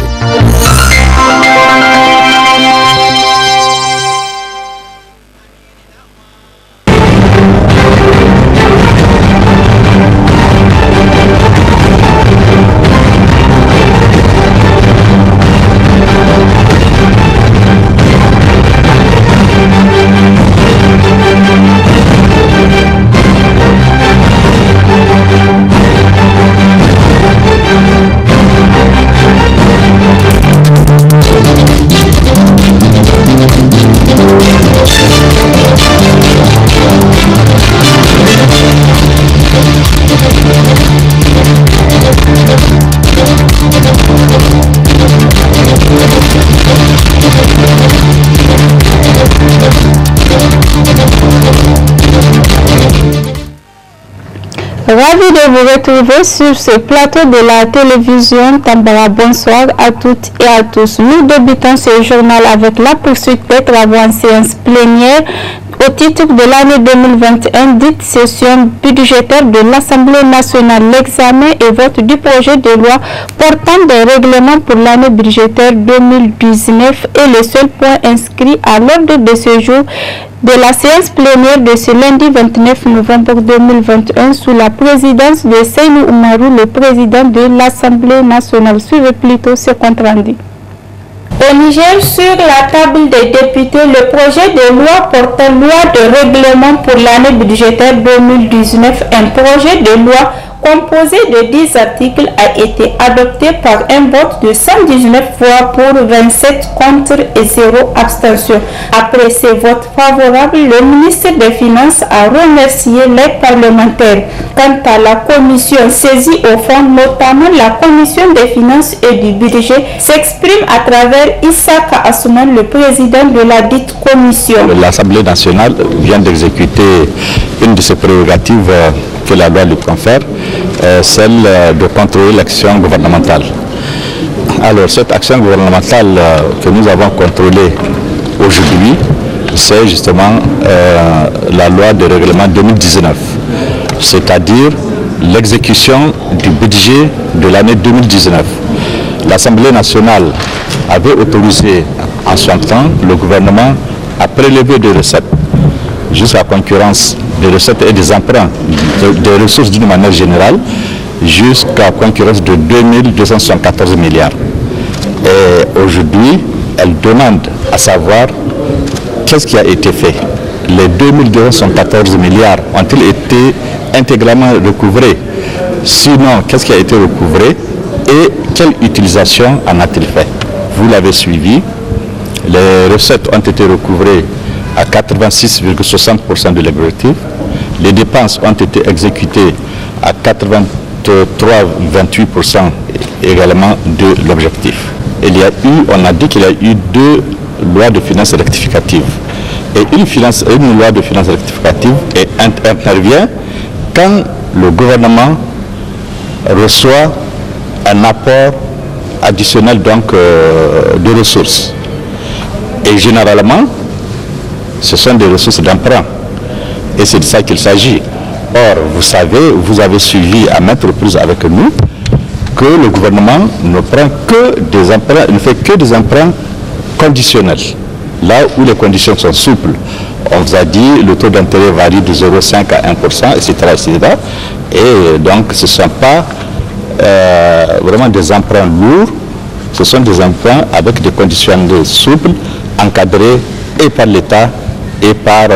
engagés. Ravi de vous retrouver sur ce plateau de la télévision Tambara. Bonsoir à toutes et à tous. Nous débutons ce journal avec la poursuite des travaux en séance plénière au titre de l'année 2021, dite session budgétaire de l'Assemblée nationale. L'examen et vote du projet de loi portant des règlements pour l'année budgétaire 2019 est le seul point inscrit à l'ordre de ce jour de la séance plénière de ce lundi 29 novembre 2021 sous la présidence de Seynou Oumarou, le président de l'Assemblée nationale. Suivez plutôt ce compte rendu. Au Niger, sur la table des députés, le projet de loi portant loi de règlement pour l'année budgétaire 2019, un projet de loi composé de 10 articles, a été adopté par un vote de 119 voix pour, 27 contre et 0 abstention. Après ces votes favorables, le ministre des Finances a remercié les parlementaires. Quant à la commission saisie au fond, notamment la commission des finances et du budget, s'exprime à travers Issaka Assouman, le président de la dite commission. L'Assemblée nationale vient d'exécuter une de ses prérogatives que la loi lui confère, celle de contrôler l'action gouvernementale. Alors cette action gouvernementale que nous avons contrôlée aujourd'hui, c'est justement la loi de règlement 2019, c'est-à-dire l'exécution du budget de l'année 2019. L'Assemblée nationale avait autorisé en son temps le gouvernement à prélever des recettes jusqu'à concurrence des recettes et des emprunts, des ressources d'une manière générale, jusqu'à concurrence de 2274 milliards. Et aujourd'hui, elle demande à savoir qu'est-ce qui a été fait. Les 2274 milliards ont-ils été intégralement recouvrés? Sinon, qu'est-ce qui a été recouvré et quelle utilisation en a-t-il fait? Vous l'avez suivi, les recettes ont été recouvrées à 86,60% de l'objectif. Les dépenses ont été exécutées à 83,28% également de l'objectif. On a dit qu'il y a eu 2 lois de finances rectificatives. Et une loi de finances rectificative intervient quand le gouvernement reçoit un apport additionnel de ressources. Et généralement, ce sont des ressources d'emprunt. Et c'est de ça qu'il s'agit. Or, vous savez, vous avez suivi à maintes reprises avec nous que le gouvernement ne prend que des emprunts, il ne fait que des emprunts conditionnels. Là où les conditions sont souples. On vous a dit le taux d'intérêt varie de 0,5 à 1%, etc., etc. Et donc, ce ne sont pas vraiment des emprunts lourds, ce sont des emprunts avec des conditions souples, encadrés et par l'État et par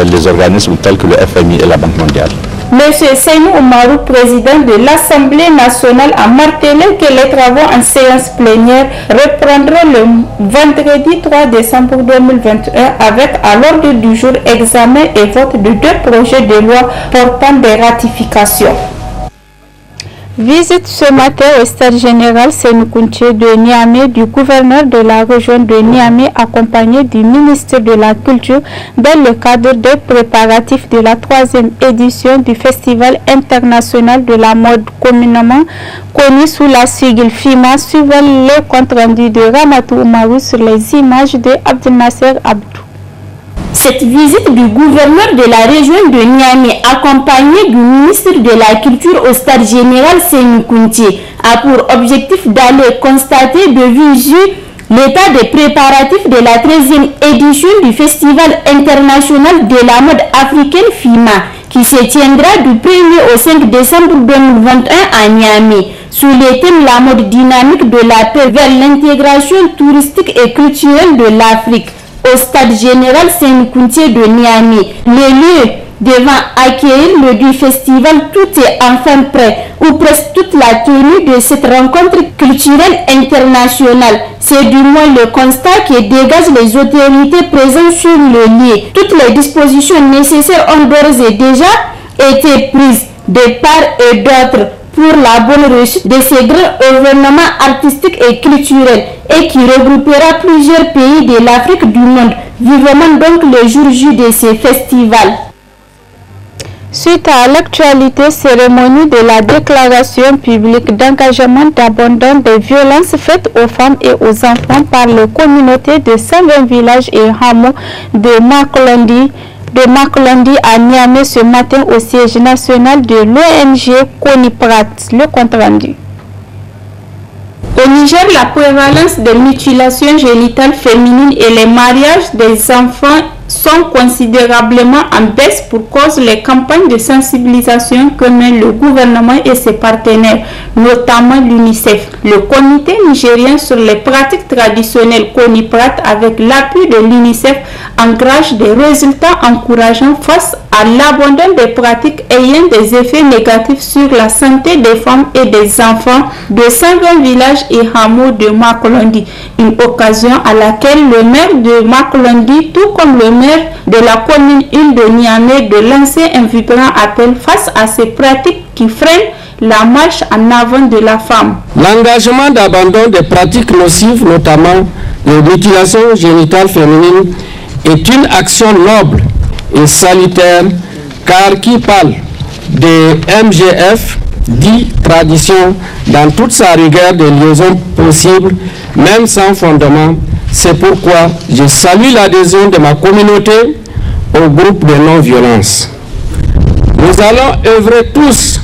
les organismes tels que le FMI et la Banque mondiale. Monsieur Seynou Oumarou, président de l'Assemblée nationale, a martelé que les travaux en séance plénière reprendront le vendredi 3 décembre 2021 avec à l'ordre du jour examen et vote de 2 projets de loi portant des ratifications. Visite ce matin au stade général Sénoukounché de Niamey du gouverneur de la région de Niamey accompagné du ministre de la Culture dans le cadre des préparatifs de la 3e édition du Festival international de la mode communément connu sous la sigle FIMA, suivant le compte rendu de Ramatou Oumarou sur les images de Abdelnasser Abdou. Cette visite du gouverneur de la région de Niamey, accompagné du ministre de la Culture au stade général Sénou Kounti, a pour objectif d'aller constater de visu l'état des préparatifs de la 13e édition du Festival international de la mode africaine FIMA, qui se tiendra du 1er au 5 décembre 2021 à Niamey, sous le thème La mode dynamique de la paix vers l'intégration touristique et culturelle de l'Afrique, au stade général Sénou Kounti de Niamey. Le lieu devant accueillir le du festival, tout est enfin prêt, ou presque toute la tenue de cette rencontre culturelle internationale. C'est du moins le constat que dégagent les autorités présentes sur le lieu. Toutes les dispositions nécessaires ont d'ores et déjà été prises de part et d'autre pour la bonne réussite de ces grands événements artistiques et culturels et qui regroupera plusieurs pays de l'Afrique du monde. Vivement donc le jour J de ces festivals. Suite à l'actualité, cérémonie de la déclaration publique d'engagement d'abandon des violences faites aux femmes et aux enfants par la communauté de 120 villages et hameaux de Makolondi à Niamey ce matin au siège national de l'ONG Koniprat. Le compte rendu. Au Niger, la prévalence des mutilations génitales féminines et les mariages des enfants sont considérablement en baisse pour cause les campagnes de sensibilisation que mène le gouvernement et ses partenaires, notamment l'UNICEF. Le comité nigérien sur les pratiques traditionnelles Koniprat, avec l'appui de l'UNICEF, engage des résultats encourageants face à l'abandon des pratiques ayant des effets négatifs sur la santé des femmes et des enfants de 120 villages et hameaux de Makolondi. Une occasion à laquelle le maire de Makolondi, tout comme le maire de la commune île de Niamey, de lancer un vibrant appel face à ces pratiques qui freinent la marche en avant de la femme. L'engagement d'abandon des pratiques nocives, notamment les mutilations génitales féminines, est une action noble et salutaire, car qui parle de MGF dit tradition dans toute sa rigueur des liaisons possibles, même sans fondement. C'est pourquoi je salue l'adhésion de ma communauté au groupe de non-violence. Nous allons œuvrer tous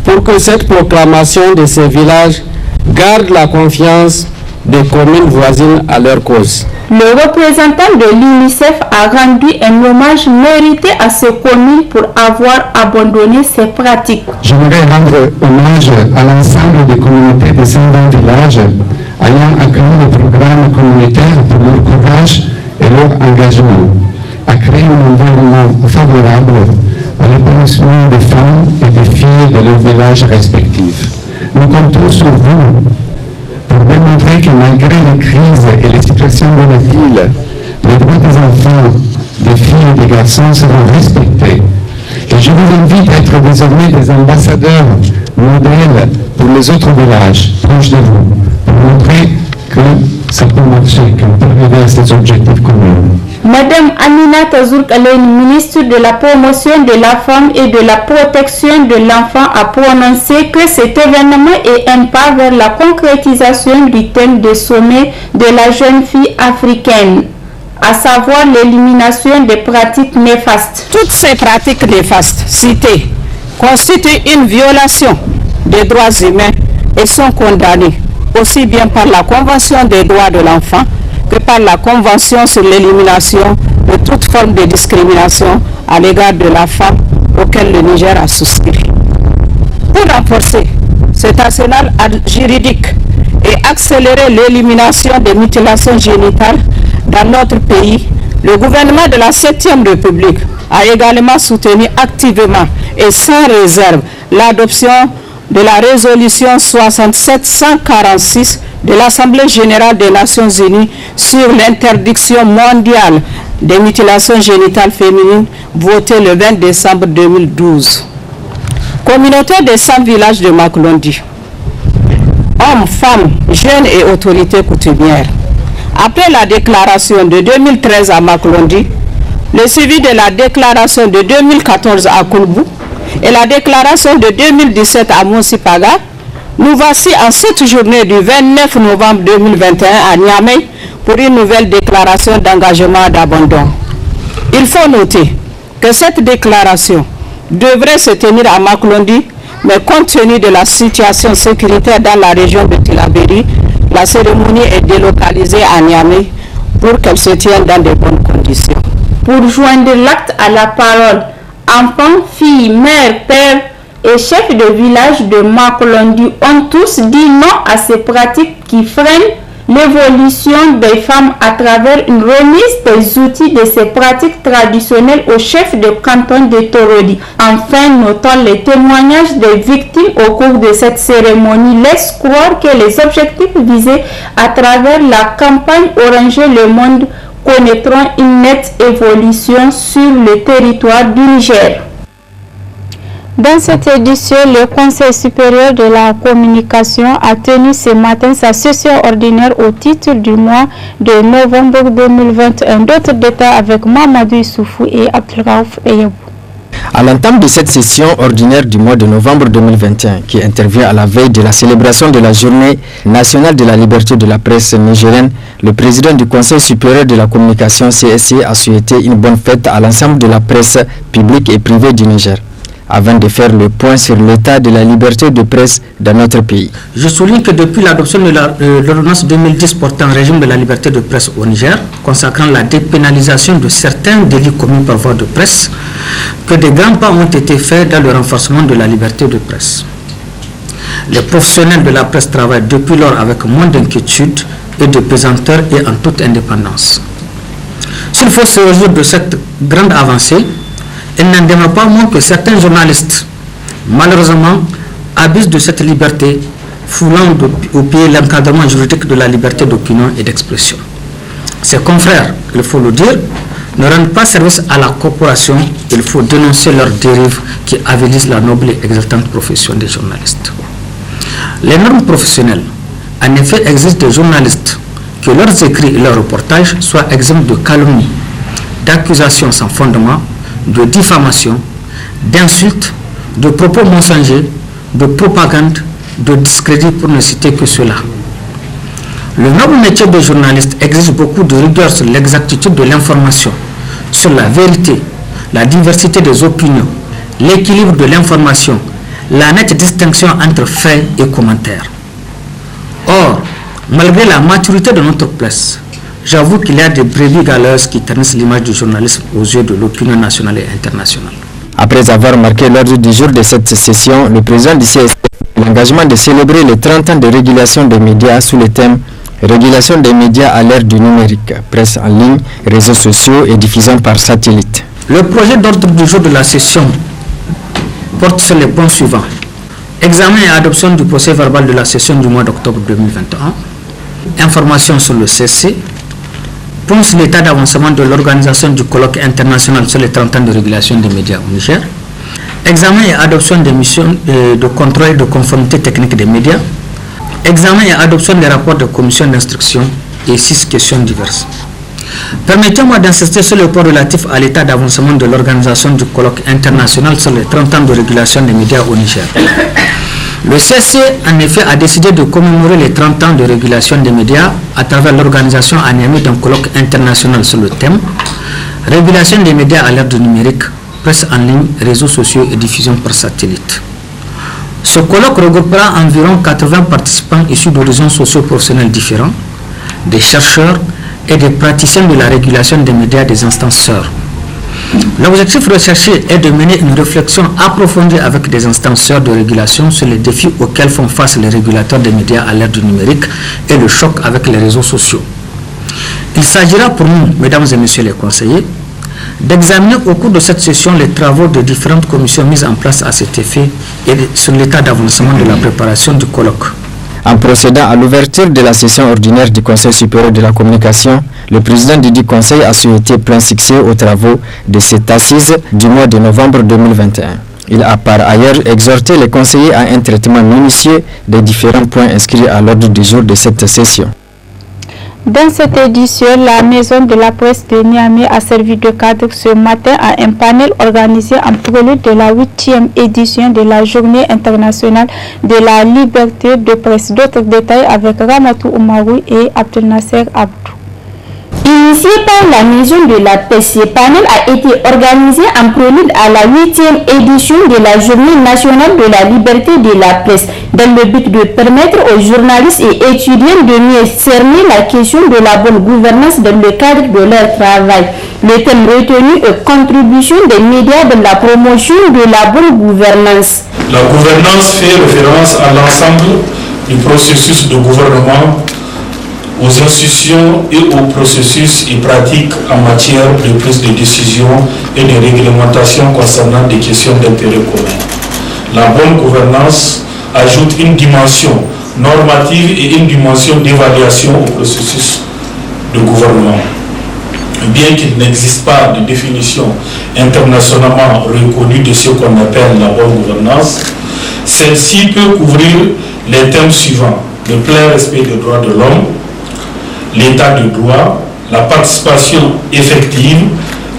pour que cette proclamation de ces villages garde la confiance des communes voisines à leur cause. Le représentant de l'UNICEF a rendu un hommage mérité à ces communes pour avoir abandonné ces pratiques. J'aimerais rendre hommage à l'ensemble des communautés de 120 villages ayant accueilli le programme communautaire pour leur courage et leur engagement à créer un environnement favorable à l'épanouissement des femmes et des filles de leurs villages respectifs. Nous comptons sur vous pour démontrer que malgré les crises et les situations volatiles, les droits des enfants, des filles et des garçons seront respectés. Et je vous invite à être désormais des ambassadeurs modèles pour les autres villages proches de vous, pour montrer que ça peut marcher, qu'on peut arriver à ces objectifs communs. Madame Aminata Zourkaleni, ministre de la Promotion de la Femme et de la Protection de l'Enfant, a prononcé que cet événement est un pas vers la concrétisation du thème de sommet de la jeune fille africaine, à savoir l'élimination des pratiques néfastes. Toutes ces pratiques néfastes citées constituent une violation des droits humains et sont condamnées aussi bien par la Convention des droits de l'enfant que par la Convention sur l'élimination de toute forme de discrimination à l'égard de la femme auquel le Niger a souscrit. Pour renforcer cet arsenal juridique et accélérer l'élimination des mutilations génitales dans notre pays, le gouvernement de la 7e République a également soutenu activement et sans réserve l'adoption de la résolution 67-146 de l'Assemblée générale des Nations Unies sur l'interdiction mondiale des mutilations génitales féminines, votée le 20 décembre 2012. Communauté des 100 villages de Makolondi, hommes, femmes, jeunes et autorités coutumières. Après la déclaration de 2013 à Makolondi, le suivi de la déclaration de 2014 à Koulbou et la déclaration de 2017 à Monsipaga, nous voici en cette journée du 29 novembre 2021 à Niamey pour une nouvelle déclaration d'engagement d'abandon. Il faut noter que cette déclaration devrait se tenir à Makolondi, mais compte tenu de la situation sécuritaire dans la région de Tillabéri, la cérémonie est délocalisée à Niamey pour qu'elle se tienne dans de bonnes conditions. Pour joindre l'acte à la parole, enfants, filles, mères, pères et chefs de village de Makolondi ont tous dit non à ces pratiques qui freinent l'évolution des femmes à travers une remise des outils de ces pratiques traditionnelles au chef de canton de Torodi. Enfin, notons les témoignages des victimes au cours de cette cérémonie laissent croire que les objectifs visés à travers la campagne Oranger le monde connaîtront une nette évolution sur le territoire du Niger. Dans cette édition, le Conseil supérieur de la communication a tenu ce matin sa session ordinaire au titre du mois de novembre 2021. D'autres détails avec Mamadou Issoufou et Abdelraouf Eyabou. À l'entame de cette session ordinaire du mois de novembre 2021, qui intervient à la veille de la célébration de la Journée nationale de la liberté de la presse nigérienne, le président du Conseil supérieur de la communication CSC a souhaité une bonne fête à l'ensemble de la presse publique et privée du Niger, avant de faire le point sur l'état de la liberté de presse dans notre pays. Je souligne que depuis l'adoption de l'ordonnance 2010 portant régime de la liberté de presse au Niger, consacrant la dépénalisation de certains délits commis par voie de presse, que de grands pas ont été faits dans le renforcement de la liberté de presse. Les professionnels de la presse travaillent depuis lors avec moins d'inquiétude et de pesanteur et en toute indépendance. S'il faut se réjouir de cette grande avancée, il n'en demeure pas moins que certains journalistes, malheureusement, abusent de cette liberté, foulant au pied l'encadrement juridique de la liberté d'opinion et d'expression. Ces confrères, il faut le dire, ne rendent pas service à la corporation. Il faut dénoncer leurs dérives qui avilissent la noble et exaltante profession des journalistes. Les normes professionnelles, en effet, exigent des journalistes que leurs écrits et leurs reportages soient exempts de calomnie, d'accusations sans fondement, de diffamation, d'insultes, de propos mensongers, de propagande, de discrédit, pour ne citer que cela. Le noble métier de journaliste exige beaucoup de rigueur sur l'exactitude de l'information, sur la vérité, la diversité des opinions, l'équilibre de l'information, la nette distinction entre faits et commentaires. Or, malgré la maturité de notre presse, j'avoue qu'il y a des brebis galeuses qui ternissent l'image du journalisme aux yeux de l'opinion nationale et internationale. Après avoir marqué l'ordre du jour de cette session, le président du CSC a l'engagement de célébrer les 30 ans de régulation des médias sous le thème « Régulation des médias à l'ère du numérique, presse en ligne, réseaux sociaux et diffusion par satellite ». Le projet d'ordre du jour de la session porte sur les points suivants. Examen et adoption du procès verbal de la session du mois d'octobre 2021. Information sur le CSC. Point sur l'état d'avancement de l'organisation du colloque international sur les 30 ans de régulation des médias au Niger. Examen et adoption des missions de contrôle et de conformité technique des médias. Examen et adoption des rapports de commission d'instruction et 6 questions diverses. Permettez-moi d'insister sur le point relatif à l'état d'avancement de l'organisation du colloque international sur les 30 ans de régulation des médias au Niger. Le CSC, en effet, a décidé de commémorer les 30 ans de régulation des médias à travers l'organisation à Niamey d'un colloque international sur le thème « Régulation des médias à l'ère du numérique, presse en ligne, réseaux sociaux et diffusion par satellite ». Ce colloque regroupera environ 80 participants issus d'horizons socio-professionnels différents, des chercheurs et des praticiens de la régulation des médias des instances sœurs. L'objectif recherché est de mener une réflexion approfondie avec des instances sœurs de régulation sur les défis auxquels font face les régulateurs des médias à l'ère du numérique et le choc avec les réseaux sociaux. Il s'agira pour nous, mesdames et messieurs les conseillers, d'examiner au cours de cette session les travaux de différentes commissions mises en place à cet effet et sur l'état d'avancement de la préparation du colloque. En procédant à l'ouverture de la session ordinaire du Conseil supérieur de la communication, le président du Conseil a souhaité plein succès aux travaux de cette assise du mois de novembre 2021. Il a par ailleurs exhorté les conseillers à un traitement minutieux des différents points inscrits à l'ordre du jour de cette session. Dans cette édition, la Maison de la Presse de Niamey a servi de cadre ce matin à un panel organisé en prélude de la 8e édition de la Journée internationale de la liberté de presse. D'autres détails avec Ramatou Oumarou et Abdel Nasser Abdou. Initié par la Maison de la Presse, ce panel a été organisé en prélude à la 8e édition de la Journée nationale de la liberté de la presse, dans le but de permettre aux journalistes et étudiants de mieux cerner la question de la bonne gouvernance dans le cadre de leur travail. Le thème retenu est contribution des médias dans la promotion de la bonne gouvernance. La gouvernance fait référence à l'ensemble du processus de gouvernement, aux institutions et aux processus et pratiques en matière de prise de décision et de réglementation concernant des questions d'intérêt commun. La bonne gouvernance ajoute une dimension normative et une dimension d'évaluation au processus de gouvernement. Bien qu'il n'existe pas de définition internationalement reconnue de ce qu'on appelle la bonne gouvernance, celle-ci peut couvrir les thèmes suivants: le plein respect des droits de l'homme, l'état de droit, la participation effective,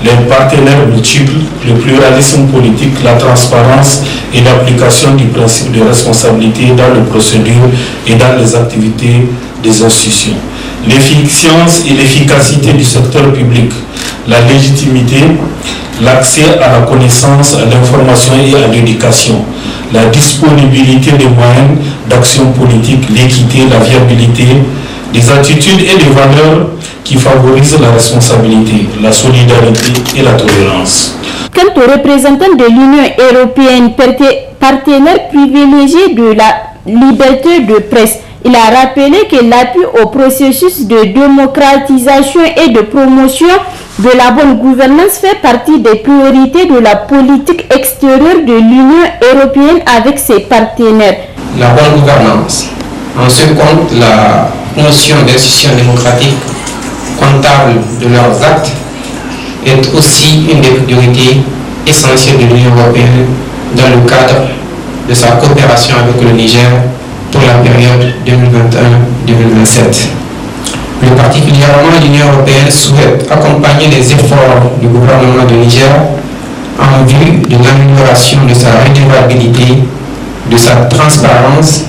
les partenaires multiples, le pluralisme politique, la transparence et l'application du principe de responsabilité dans les procédures et dans les activités des institutions, l'efficience et l'efficacité du secteur public, la légitimité, l'accès à la connaissance, à l'information et à l'éducation, la disponibilité des moyens d'action politique, l'équité, la viabilité, des attitudes et des valeurs qui favorisent la responsabilité, la solidarité et la tolérance. Quant aux représentants de l'Union européenne, partenaire privilégié de la liberté de presse, il a rappelé que l'appui au processus de démocratisation et de promotion de la bonne gouvernance fait partie des priorités de la politique extérieure de l'Union européenne avec ses partenaires. La bonne gouvernance, en ce compte la notion d'institutions démocratiques comptables de leurs actes, est aussi une des priorités essentielles de l'Union européenne dans le cadre de sa coopération avec le Niger pour la période 2021-2027. Plus particulièrement, l'Union européenne souhaite accompagner les efforts du gouvernement de Niger en vue de l'amélioration de sa redevabilité, de sa transparence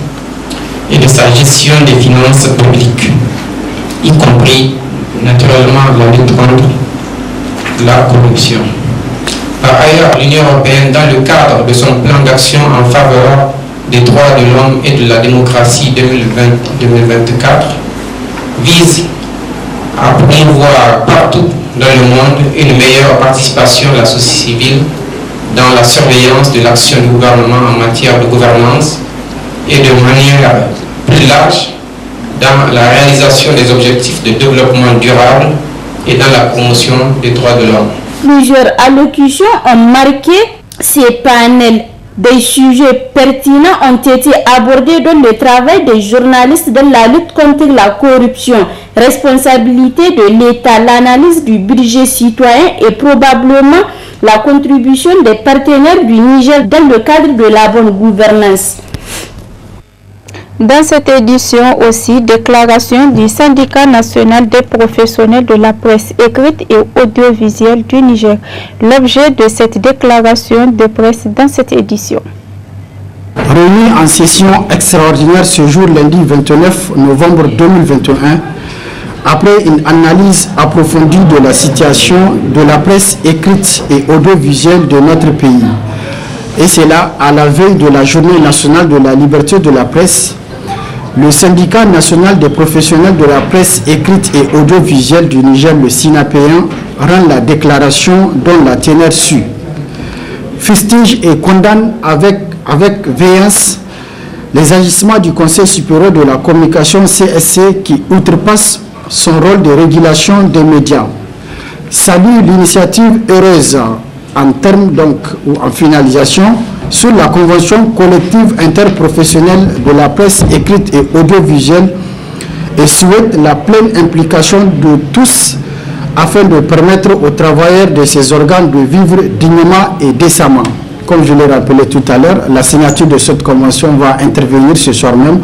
et de sa gestion des finances publiques, y compris naturellement la lutte contre la corruption. Par ailleurs, l'Union européenne, dans le cadre de son plan d'action en faveur des droits de l'homme et de la démocratie 2020-2024, vise à promouvoir partout dans le monde une meilleure participation de la société civile dans la surveillance de l'action du gouvernement en matière de gouvernance et de manière plus large dans la réalisation des objectifs de développement durable et dans la promotion des droits de l'homme. Plusieurs allocutions ont marqué ces panels. Des sujets pertinents ont été abordés dans le travail des journalistes dans la lutte contre la corruption, responsabilité de l'État, l'analyse du budget citoyen et probablement la contribution des partenaires du Niger dans le cadre de la bonne gouvernance. Dans cette édition aussi, déclaration du Syndicat national des professionnels de la presse écrite et audiovisuelle du Niger. L'objet de cette déclaration de presse dans cette édition. Réunis en session extraordinaire ce jour lundi 29 novembre 2021, après une analyse approfondie de la situation de la presse écrite et audiovisuelle de notre pays, et cela à la veille de la Journée nationale de la liberté de la presse, le syndicat national des professionnels de la presse écrite et audiovisuelle du Niger, le SINAPéen, rend la déclaration dont la teneur suit. Fustige et condamne avec véhémence les agissements du Conseil supérieur de la communication CSC qui outrepasse son rôle de régulation des médias. Salue l'initiative heureuse en termes donc ou en finalisation sur la convention collective interprofessionnelle de la presse écrite et audiovisuelle et souhaite la pleine implication de tous afin de permettre aux travailleurs de ces organes de vivre dignement et décemment. Comme je l'ai rappelé tout à l'heure, la signature de cette convention va intervenir ce soir même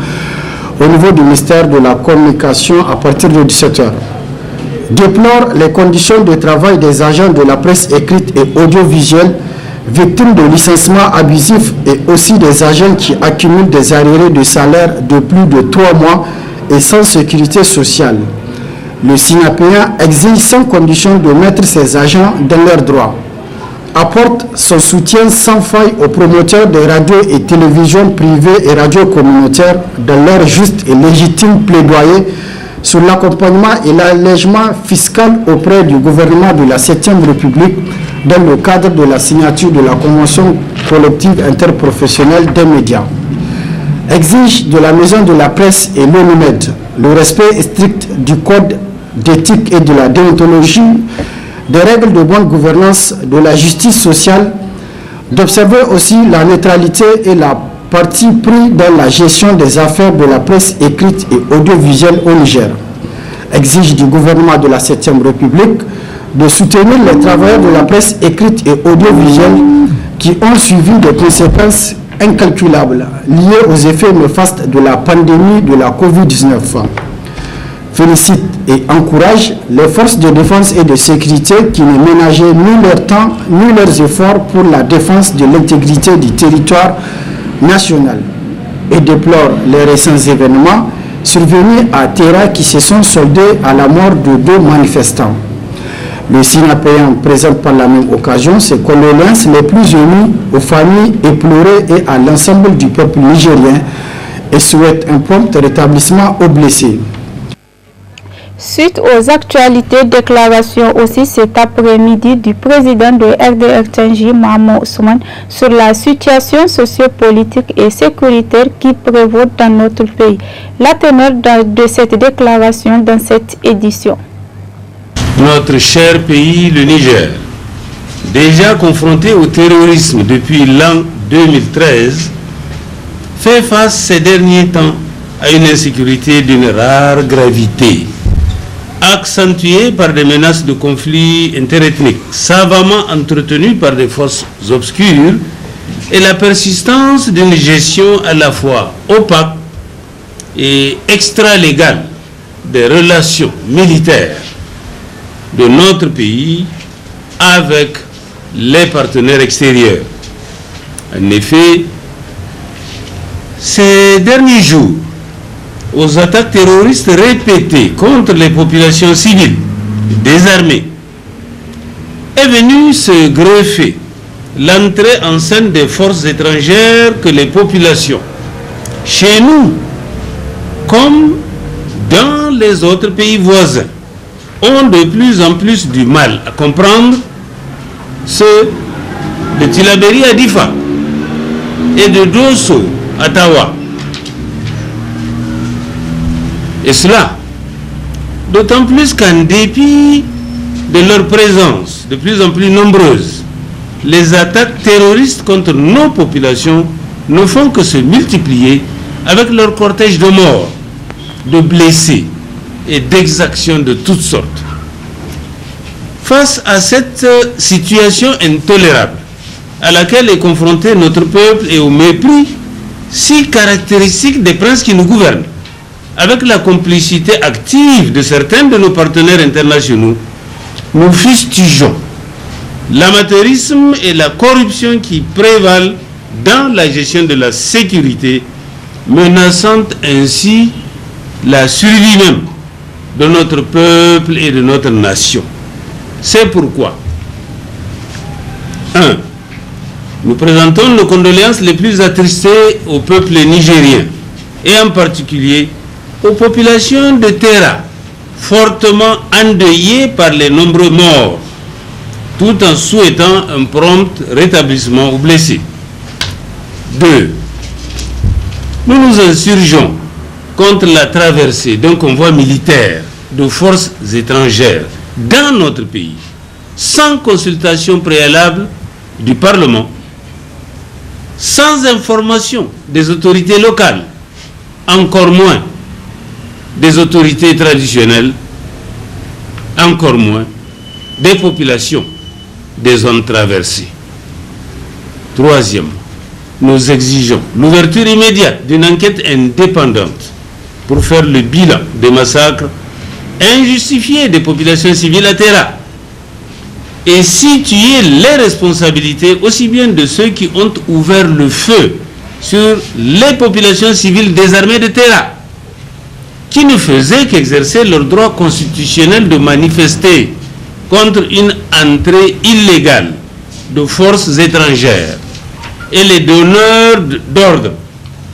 au niveau du ministère de la Communication à partir de 17h. Déplore les conditions de travail des agents de la presse écrite et audiovisuelle victimes de licenciements abusifs et aussi des agents qui accumulent des arriérés de salaire de plus de 3 mois et sans sécurité sociale. Le SINAPEA exige sans condition de mettre ses agents dans leurs droits, apporte son soutien sans faille aux promoteurs des radios et télévisions privées et radios communautaires dans leur juste et légitime plaidoyer sur l'accompagnement et l'allègement fiscal auprès du gouvernement de la 7e République dans le cadre de la signature de la Convention collective interprofessionnelle des médias. Exige de la Maison de la Presse et l'ONUMED le respect strict du code d'éthique et de la déontologie, des règles de bonne gouvernance, de la justice sociale, d'observer aussi la neutralité et la partie pris dans la gestion des affaires de la presse écrite et audiovisuelle au Niger. Exige du gouvernement de la 7e République de soutenir les travailleurs de la presse écrite et audiovisuelle qui ont suivi des conséquences incalculables liées aux effets néfastes de la pandémie de la Covid-19. Félicite et encourage les forces de défense et de sécurité qui ne ménageaient ni leur temps ni leurs efforts pour la défense de l'intégrité du territoire national et déplore les récents événements survenus à Terra qui se sont soldés à la mort de 2 manifestants. Le SINAPEA présente par la même occasion ses condoléances les plus émues aux familles éplorées et à l'ensemble du peuple nigérien et souhaite un prompt rétablissement aux blessés. Suite aux actualités, déclaration aussi cet après-midi du président de RDR-Tchangi, Mohamed Ousmane, sur la situation sociopolitique et sécuritaire qui prévaut dans notre pays. La teneur de cette déclaration dans cette édition. Notre cher pays, le Niger, déjà confronté au terrorisme depuis l'an 2013, fait face ces derniers temps à une insécurité d'une rare gravité, accentuée par des menaces de conflits interethniques savamment entretenues par des forces obscures et la persistance d'une gestion à la fois opaque et extra-légale des relations militaires de notre pays avec les partenaires extérieurs. En effet, ces derniers jours, aux attaques terroristes répétées contre les populations civiles désarmées, est venue se greffer l'entrée en scène des forces étrangères que les populations, chez nous comme dans les autres pays voisins, ont de plus en plus du mal à comprendre, ceux de Tillabéri à Difa et de Dosso à Tawa. Et cela, d'autant plus qu'en dépit de leur présence de plus en plus nombreuse, les attaques terroristes contre nos populations ne font que se multiplier avec leur cortège de morts, de blessés et d'exactions de toutes sortes. Face à cette situation intolérable à laquelle est confronté notre peuple et au mépris si caractéristique des princes qui nous gouvernent, avec la complicité active de certains de nos partenaires internationaux, nous fustigeons l'amateurisme et la corruption qui prévalent dans la gestion de la sécurité, menaçant ainsi la survie même de notre peuple et de notre nation. C'est pourquoi 1. Nous présentons nos condoléances les plus attristées au peuple nigérien et en particulier aux populations de Terra, fortement endeuillées par les nombreux morts, tout en souhaitant un prompt rétablissement aux blessés. 2. Nous nous insurgeons contre la traversée d'un convoi militaire de forces étrangères dans notre pays, sans consultation préalable du Parlement, sans information des autorités locales, encore moins des autorités traditionnelles, encore moins des populations des zones traversées. Troisièmement, nous exigeons l'ouverture immédiate d'une enquête indépendante pour faire le bilan des massacres injustifiés des populations civiles à Terra et situer les responsabilités aussi bien de ceux qui ont ouvert le feu sur les populations civiles désarmées de Terra qui ne faisaient qu'exercer leur droit constitutionnel de manifester contre une entrée illégale de forces étrangères, et les donneurs d'ordre,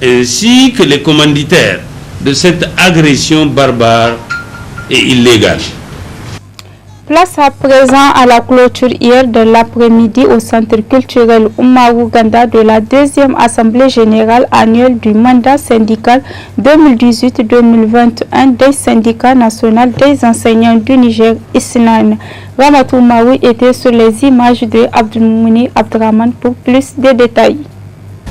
ainsi que les commanditaires de cette agression barbare et illégale. Place à présent à la clôture hier de l'après-midi au Centre culturel Oumarou Ganda de la deuxième Assemblée générale annuelle du mandat syndical 2018-2021 des syndicats nationaux des enseignants du Niger, ISNAN. Ramatou Maoui était sur les images de Abdelmouni Abdraman pour plus de détails.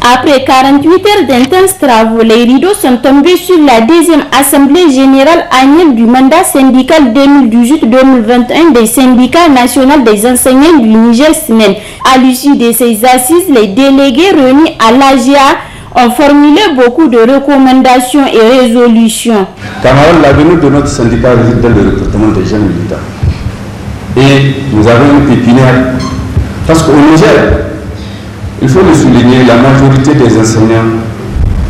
Après 48 heures d'intenses travaux, les rideaux sont tombés sur la deuxième Assemblée générale annuelle du mandat syndical 2018-2021 des syndicats nationaux des enseignants du Niger SNEN. À l'issue de ces assises, les délégués réunis à l'AGA ont formulé beaucoup de recommandations et résolutions. Camarades, l'avenir de notre syndicat réside dans le recrutement des jeunes militants. Et nous avons une pépinière. Parce qu'au Niger, il faut le souligner, la majorité des enseignants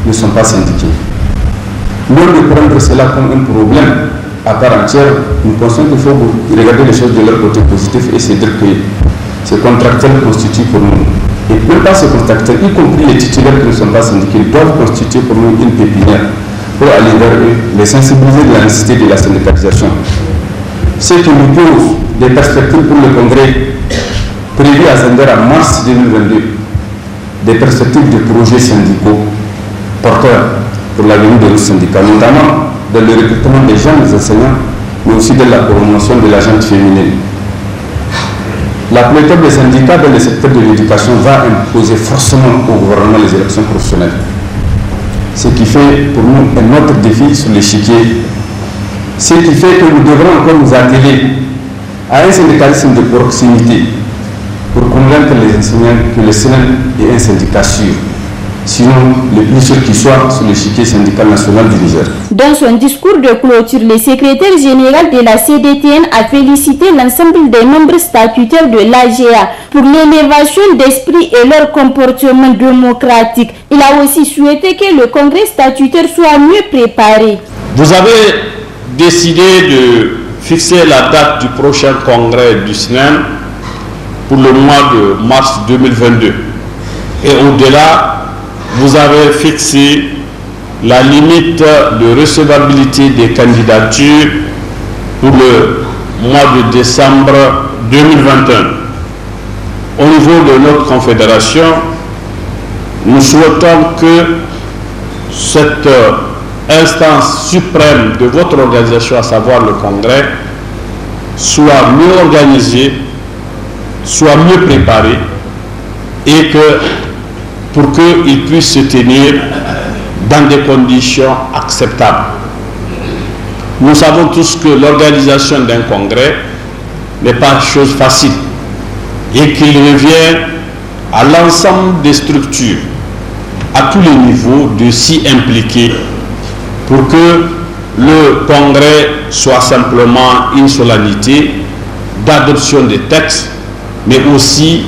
ne sont pas syndiqués. Loin de prendre cela comme un problème à part entière, nous pensons qu'il faut regarder les choses de leur côté positif et se dire que ces contractuels constituent pour nous, et même pas ces contractuels, y compris les titulaires qui ne sont pas syndiqués, doivent constituer pour nous une pépinière pour aller vers eux, les sensibiliser de la nécessité de la syndicalisation. Ce qui nous pose des perspectives pour le congrès prévu à Zender en mars 2022, des perspectives de projets syndicaux porteurs pour l'avenir de nos syndicats, notamment dans le recrutement des jeunes enseignants, mais aussi dans la promotion de la gente féminine. La pléthore des syndicats dans le secteur de l'éducation va imposer forcément au gouvernement les élections professionnelles. Ce qui fait pour nous un autre défi sur l'échiquier. Ce qui fait que nous devrons encore nous atteler à un syndicalisme de proximité pour convaincre les enseignants que le SNEN est un syndicat sûr, sinon le plus sûr qui soit sur l'échiquier syndical national du Niger. Dans son discours de clôture, le secrétaire général de la CDTN a félicité l'ensemble des membres statutaires de l'AGA pour l'élévation d'esprit et leur comportement démocratique. Il a aussi souhaité que le congrès statutaire soit mieux préparé. Vous avez décidé de fixer la date du prochain congrès du SNEN pour le mois de mars 2022. Et au-delà, vous avez fixé la limite de recevabilité des candidatures pour le mois de décembre 2021. Au niveau de notre confédération, nous souhaitons que cette instance suprême de votre organisation, à savoir le congrès, soit mieux organisée, soit mieux préparé et que pour qu'il puisse se tenir dans des conditions acceptables. Nous savons tous que l'organisation d'un congrès n'est pas chose facile et qu'il revient à l'ensemble des structures, à tous les niveaux, de s'y impliquer pour que le congrès soit simplement une solennité d'adoption des textes, mais aussi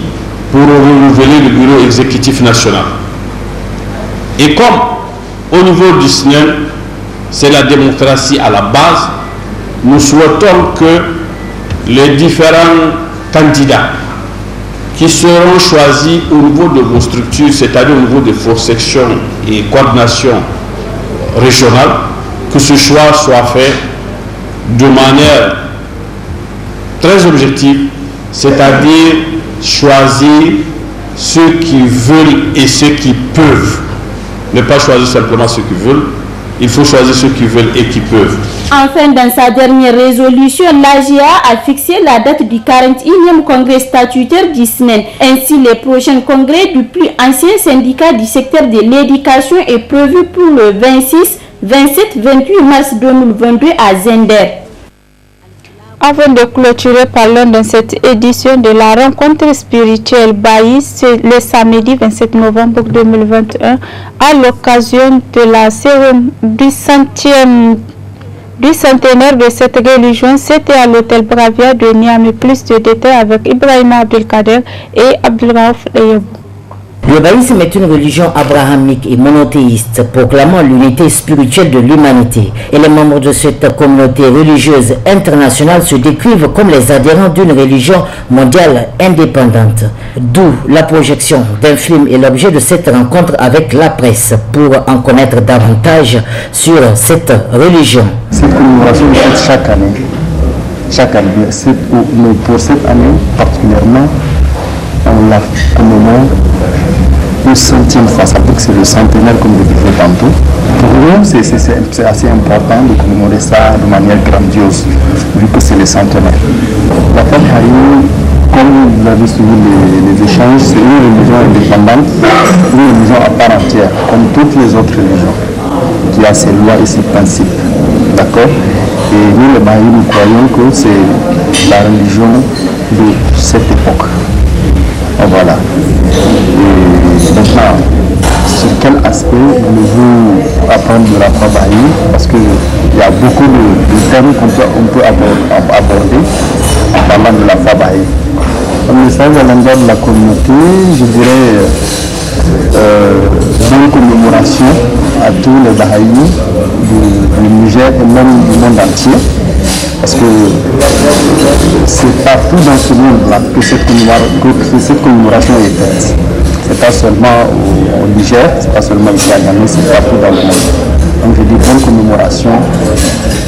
pour renouveler le bureau exécutif national. Et comme au niveau du SNEN, c'est la démocratie à la base, nous souhaitons que les différents candidats qui seront choisis au niveau de vos structures, c'est-à-dire au niveau de vos sections et coordinations régionales, que ce choix soit fait de manière très objective, c'est-à-dire choisir ceux qui veulent et ceux qui peuvent. Ne pas choisir simplement ceux qui veulent, il faut choisir ceux qui veulent et qui peuvent. Enfin, dans sa dernière résolution, l'AGA a fixé la date du 41e congrès statutaire du SNEN. Ainsi, le prochain congrès du plus ancien syndicat du secteur de l'éducation est prévu pour le 26, 27, 28 mars 2022 à Zender. Avant de clôturer, parlons dans cette édition de la rencontre spirituelle Baïs le samedi 27 novembre 2021 à l'occasion de la cérémonie du centenaire de cette religion. C'était à l'hôtel Bravia de Niamey. Plus de détails avec Ibrahima Abdelkader et Abdelraouf Deyebou. Le baïsme est une religion abrahamique et monothéiste, proclamant l'unité spirituelle de l'humanité. Et les membres de cette communauté religieuse internationale se décrivent comme les adhérents d'une religion mondiale indépendante. D'où la projection d'un film et l'objet de cette rencontre avec la presse pour en connaître davantage sur cette religion. Cette commémoration est faite chaque année. Mais pour cette année particulièrement, on la commémore une centième fois. Ça veut dire que c'est le centenaire comme je disais tantôt. Pour nous, c'est assez important de commémorer ça de manière grandiose, vu que c'est le centenaire. La Fabhaï, comme vous l'avez suivi les échanges, c'est une religion indépendante, une religion à part entière, comme toutes les autres religions, qui a ses lois et ses principes. D'accord? Et nous, les Bahïs, nous croyons que c'est la religion de cette époque. Voilà. Et maintenant, sur quel aspect voulez-vous apprendre de la foi Baha'i? Parce qu'il y a beaucoup de thèmes qu'on peut aborder en parlant de la foi Baha'i. Un message à l'endroit de la communauté, je dirais bonne commémoration à tous les Bahaïs du Niger et même du monde entier. Parce que c'est partout dans ce monde-là que cette commémoration est faite. C'est pas seulement au Niger, c'est pas seulement ici à Niamey, c'est partout dans le monde. Donc je dis bonne commémoration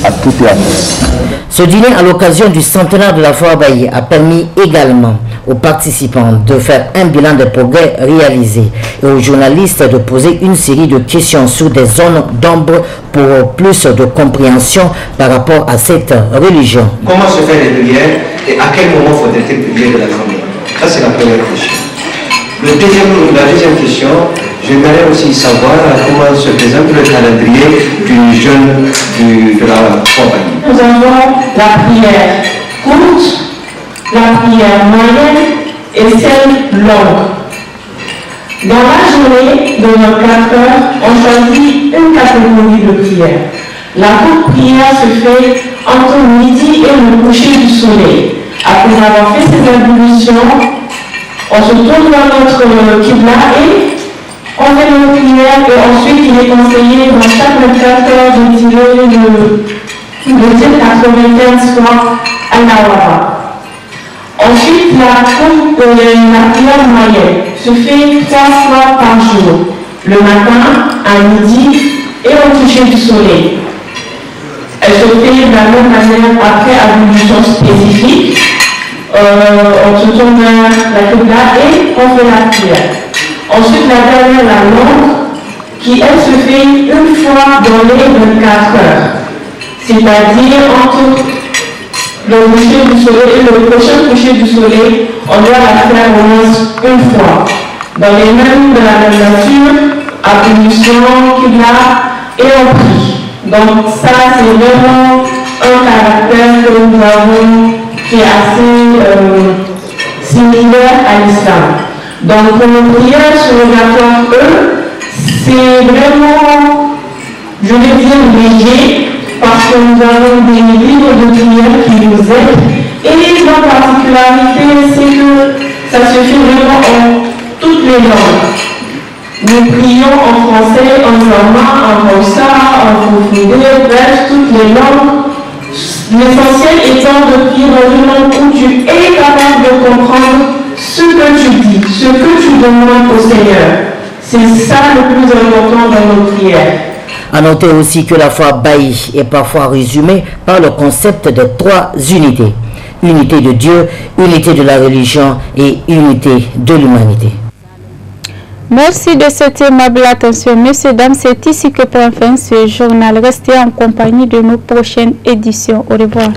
à toutes et à tous. Ce dîner à l'occasion du centenaire de la foi Baha'i a permis également aux participants de faire un bilan des progrès réalisés et aux journalistes de poser une série de questions sur des zones d'ombre pour plus de compréhension par rapport à cette religion. Comment se faire les prières et à quel moment faut-il prier de la famille? Ça c'est la première question. La deuxième question, j'aimerais aussi savoir comment se présente le calendrier du jeûne de la foi Baha'i. Nous avons la prière courte, la prière moyenne et celle longue. Dans la journée de nos 4 heures, on choisit une catégorie de prière. La courte prière se fait entre midi et le coucher du soleil. Après avoir fait ces ablutions, on se tourne vers notre Qibla et on fait nos prières et ensuite il est conseillé dans chaque 24 heures de tirer le dire 95 fois Al-Nawara. Ensuite, la prière moyenne se fait 3 fois par jour, le matin, à midi et au coucher du soleil. Elle se fait de la même manière après ablution spécifique. On se tourne vers la Qibla et on fait la prière. Ensuite, la dernière, la longue, qui elle se fait une fois dans les 24 heures. C'est-à-dire entre le coucher du soleil et le prochain coucher du soleil, on doit la faire au moins une fois. Dans les mêmes de la même nature, ablution, Qibla et on prie. Donc ça, c'est vraiment un caractère que nous avons qui est assez similaire à l'islam. Donc pour nos prières surrogatoires, c'est vraiment, je vais dire, léger, parce que nous avons des livres de prière qui nous aident. Et la particularité, c'est que ça se fait vraiment en toutes les langues. Nous prions en français, en norma, en haussa, en foufoudé, bref, toutes les langues. L'essentiel étant de prier dans une langue où tu es capable de comprendre ce que tu dis, ce que tu demandes au Seigneur. C'est ça le plus important dans nos prières. À noter aussi que la foi Baha'i est parfois résumée par le concept de 3 unités. Unité de Dieu, unité de la religion et unité de l'humanité. Merci de cette aimable attention, messieurs, dames. C'est ici que prend fin ce journal. Restez en compagnie de nos prochaines éditions. Au revoir.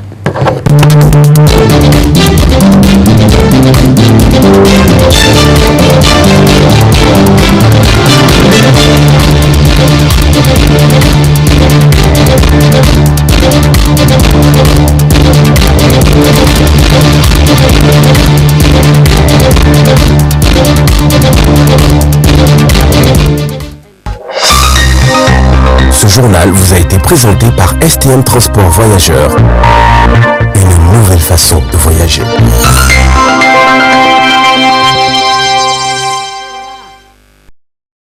Ce journal vous a été présenté par STM Transport Voyageurs. Une nouvelle façon de voyager.